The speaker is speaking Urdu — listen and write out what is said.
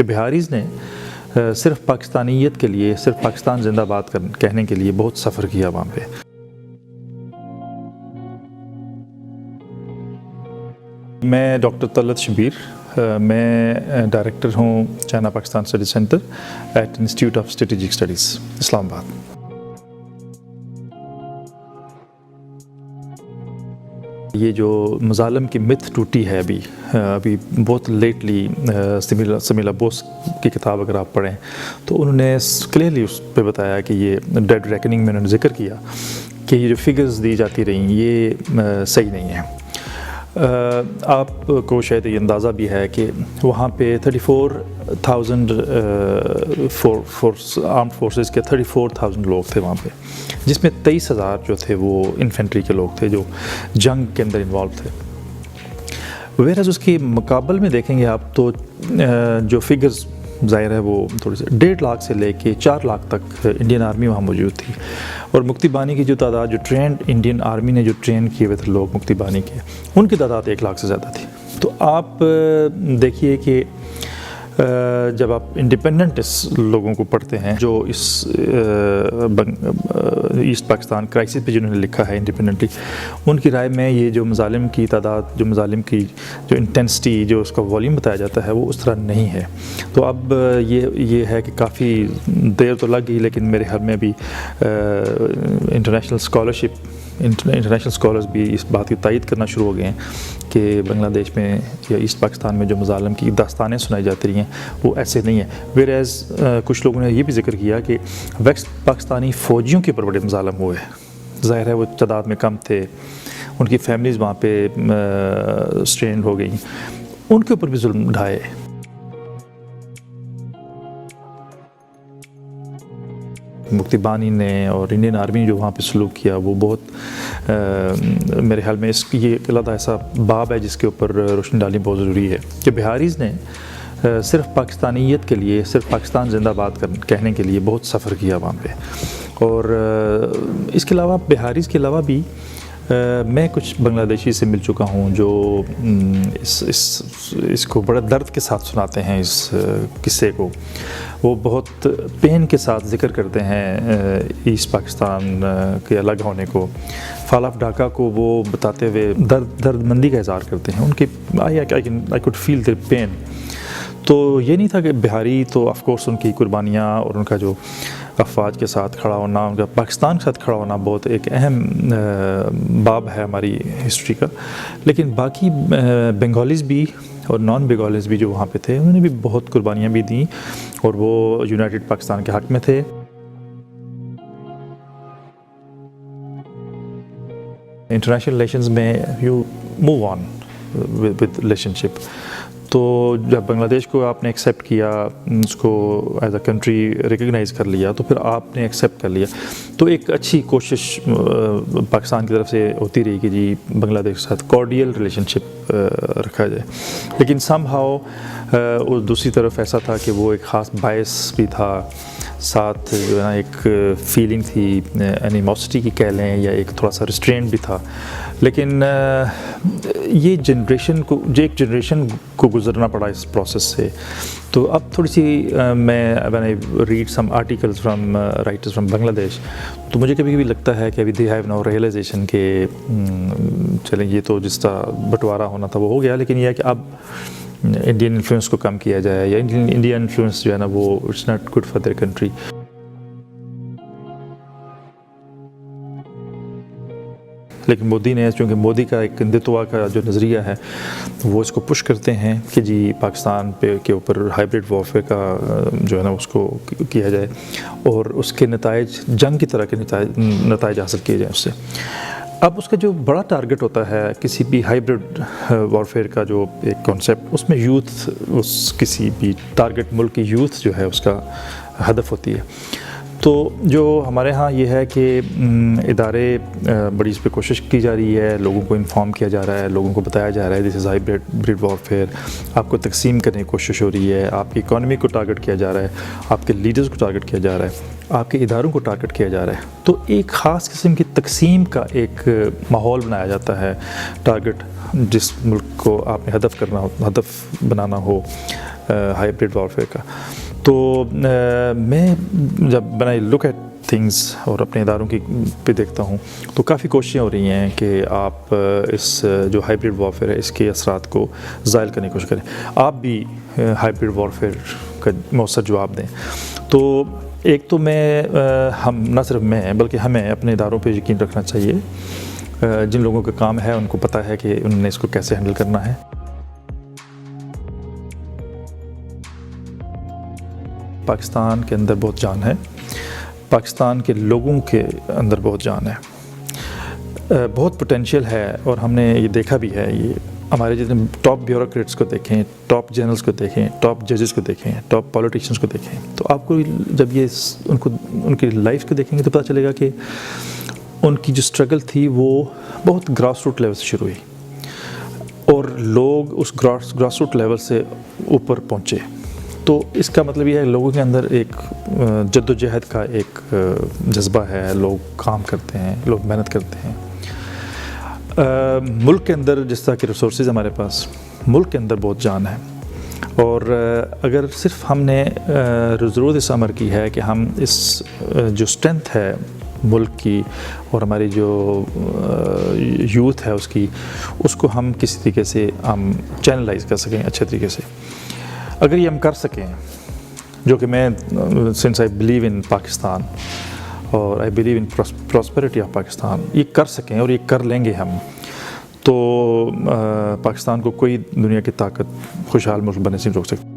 کہ بہاریز نے صرف پاکستانیت کے لیے، صرف پاکستان زندہ باد کہنے کے لیے بہت سفر کیا وہاں پہ۔ میں ڈاکٹر طلعت شبیر، میں ڈائریکٹر ہوں China Pakistan study centre at institute of strategic studies Islamabad. یہ جو مظالم کی متھ ٹوٹی ہے ابھی بہت لیٹلی، سمیلا بوس کی کتاب اگر آپ پڑھیں تو انہوں نے کلیئرلی اس پہ بتایا کہ یہ ڈیڈ ریکننگ میں انہوں نے ذکر کیا کہ یہ جو فگرز دی جاتی رہیں یہ صحیح نہیں ہے۔ آپ کو شاید یہ اندازہ بھی ہے کہ وہاں پہ 34,000 آرمڈ فورسز کے 34,000 لوگ تھے وہاں پہ، جس میں 23,000 جو تھے وہ انفینٹری کے لوگ تھے جو جنگ کے اندر انوالو تھے۔ ویئرز اس کی مقابل میں دیکھیں گے آپ تو جو فگرز ظاہر ہے وہ تھوڑی سی 1.5 لاکھ سے لے کے 4 لاکھ تک انڈین آرمی وہاں موجود تھی، اور مکتی بانی کی جو تعداد، جو ٹرینڈ انڈین آرمی نے جو ٹرین کیے ہوئے تھے لوگ مکتی بانی کے، ان کی تعداد 1 لاکھ سے زیادہ تھی۔ تو آپ دیکھیے کہ جب آپ انڈیپینڈنٹس لوگوں کو پڑھتے ہیں جو اس ایسٹ پاکستان کرائسس پہ جنہوں نے لکھا ہے انڈیپینڈنٹلی، ان کی رائے میں یہ جو مظالم کی تعداد، جو مظالم کی جو انٹینسٹی، جو اس کا والیوم بتایا جاتا ہے وہ اس طرح نہیں ہے۔ تو اب یہ ہے کہ کافی دیر تو لگ گئی، لیکن میرے خیال میں بھی انٹرنیشنل اسکالرز بھی اس بات کی تائید کرنا شروع ہو گئے ہیں کہ بنگلہ دیش میں یا ایسٹ پاکستان میں جو مظالم کی داستانیں سنائی جاتی رہی ہیں وہ ایسے نہیں ہیں۔ ویئرایز کچھ لوگوں نے یہ بھی ذکر کیا کہ ویسٹ پاکستانی فوجیوں کے اوپر بڑے مظالم ہوئے، ظاہر ہے وہ تعداد میں کم تھے، ان کی فیملیز وہاں پہ اسٹرینڈ ہو گئیں، ان کے اوپر بھی ظلم ڈھائے۔ مکتی بانی نے اور انڈین آرمی نے جو وہاں پہ سلوک کیا وہ بہت میرے خیال میں یہ علیحدہ ایسا باب ہے جس کے اوپر روشنی ڈالنی بہت ضروری ہے کہ بہاریز نے صرف پاکستانیت کے لیے، صرف پاکستان زندہ باد کہنے کے لیے بہت سفر کیا وہاں پہ۔ اور اس کے علاوہ بہاریز کے علاوہ بھی میں کچھ بنگلہ دیشی سے مل چکا ہوں جو اس کو بڑا درد کے ساتھ سناتے ہیں، اس قصے کو وہ بہت پین کے ساتھ ذکر کرتے ہیں ایسٹ پاکستان کے الگ ہونے کو۔ فال آف ڈھاکہ کو وہ بتاتے ہوئے درد مندی کا اظہار کرتے ہیں، ان کی I could feel their pain. تو یہ نہیں تھا کہ بہاری تو آف کورس ان کی قربانیاں اور ان کا جو افواج کے ساتھ کھڑا ہونا، ان کا پاکستان کے ساتھ کھڑا ہونا بہت ایک اہم باب ہے ہماری ہسٹری کا، لیکن باقی بنگالیز بھی اور نان بنگالیز بھی جو وہاں پہ تھے انہوں نے بھی بہت قربانیاں بھی دیں، اور وہ یونائٹڈ پاکستان کے حق میں تھے۔ انٹرنیشنل ریلیشنز میں you move on with relationship, تو جب بنگلہ دیش کو آپ نے ایکسیپٹ کیا، اس کو ایز اے کنٹری ریکگنائز کر لیا، تو پھر آپ نے ایکسیپٹ کر لیا، تو ایک اچھی کوشش پاکستان کی طرف سے ہوتی رہی کہ جی بنگلہ دیش کے ساتھ کارڈیل ریلیشن شپ رکھا جائے۔ لیکن سم ہاؤ دوسری طرف ایسا تھا کہ وہ ایک خاص باعث بھی تھا، ساتھ جو ہے نا ایک فیلنگ تھی اینیموسٹی کی کہہ لیں، یا ایک تھوڑا سا ریسٹرینٹ بھی تھا۔ لیکن یہ ایک جنریشن کو گزرنا پڑا اس پروسیس سے۔ تو اب تھوڑی سی میں when I read some articles from writers from بنگلہ دیش، تو مجھے کبھی کبھی لگتا ہے کہ ابھی they have now realization کہ چلیں یہ تو جس طرح بٹوارا ہونا تھا وہ ہو گیا، لیکن یہ ہے کہ اب انڈین انفلوئنس کو کم کیا جائے، یا انڈین انفلوئنس جو ہے نا وہ it's not good for their country. لیکن مودی نے، چونکہ مودی کا ایک ہندتوا کا جو نظریہ ہے وہ اس کو پش کرتے ہیں کہ جی پاکستان کے اوپر ہائبرڈ وارفیئر کا جو ہے نا اس کو کیا جائے، اور اس کے نتائج جنگ کی طرح کے نتائج حاصل کیے جائیں اس سے۔ اب اس کا جو بڑا ٹارگٹ ہوتا ہے کسی بھی ہائبرڈ وارفیئر کا جو ایک کانسیپٹ، اس میں یوتھ، اس کسی بھی ٹارگٹ ملک کی یوتھ جو ہے اس کا ہدف ہوتی ہے۔ تو جو ہمارے ہاں یہ ہے کہ ادارے بڑی اس پہ کوشش کی جا رہی ہے، لوگوں کو انفارم کیا جا رہا ہے، لوگوں کو بتایا جا رہا ہے دس از ہائبرڈ وارفیئر، آپ کو تقسیم کرنے کی کوشش ہو رہی ہے، آپ کی اکانومی کو ٹارگٹ کیا جا رہا ہے، آپ کے لیڈرز کو ٹارگٹ کیا جا رہا ہے، آپ کے اداروں کو ٹارگٹ کیا جا رہا ہے۔ تو ایک خاص قسم کی تقسیم کا ایک ماحول بنایا جاتا ہے، ٹارگٹ جس ملک کو آپ نے ہدف بنانا ہو، ہائبرڈ وارفیئر کا. تو میں جب when I look at things اور اپنے اداروں کی پہ دیکھتا ہوں تو کافی کوششیں ہو رہی ہیں کہ آپ اس جو ہائبرڈ وارفیئر ہے اس کے اثرات کو زائل کرنے کی کوشش کریں. آپ بھی ہائبرڈ وارفیئر کا مؤثر جواب دیں. تو ایک تو ہم نہ صرف میں بلکہ ہمیں اپنے اداروں پہ یقین رکھنا چاہیے. جن لوگوں کا کام ہے ان کو پتہ ہے کہ انہوں نے اس کو کیسے ہینڈل کرنا ہے. پاکستان کے اندر بہت جان ہے, پاکستان کے لوگوں کے اندر بہت جان ہے, بہت پوٹینشیل ہے. اور ہم نے یہ دیکھا بھی ہے, یہ ہمارے جتنے ٹاپ بیوروکریٹس کو دیکھیں, ٹاپ جنرلز کو دیکھیں, ٹاپ ججز کو دیکھیں, ٹاپ پولیٹیشنز کو دیکھیں, تو آپ کو جب یہ ان کی لائف کو دیکھیں گے تو پتہ چلے گا کہ ان کی جو اسٹرگل تھی وہ بہت گراس روٹ لیول سے شروع ہوئی اور لوگ اس گراس روٹ لیول سے اوپر پہنچے. تو اس کا مطلب یہ ہے لوگوں کے اندر ایک جد و جہد کا ایک جذبہ ہے, لوگ کام کرتے ہیں, لوگ محنت کرتے ہیں. ملک کے اندر جس طرح کے ریسورسز ہمارے پاس, ملک کے اندر بہت جان ہے. اور اگر صرف ہم نے ضرورت اس عمر کی ہے کہ ہم اس جو اسٹرینتھ ہے ملک کی اور ہماری جو یوتھ ہے اس کو ہم کسی طریقے سے ہم چینلائز کر سکیں اچھے طریقے سے. اگر یہ ہم کر سکیں, جو کہ میں sense I believe in Pakistan اور I believe in prosperity of Pakistan, یہ کر سکیں اور یہ کر لیں گے ہم, تو پاکستان کو کوئی دنیا کی طاقت خوشحال ملک بننے سے روک سکتی.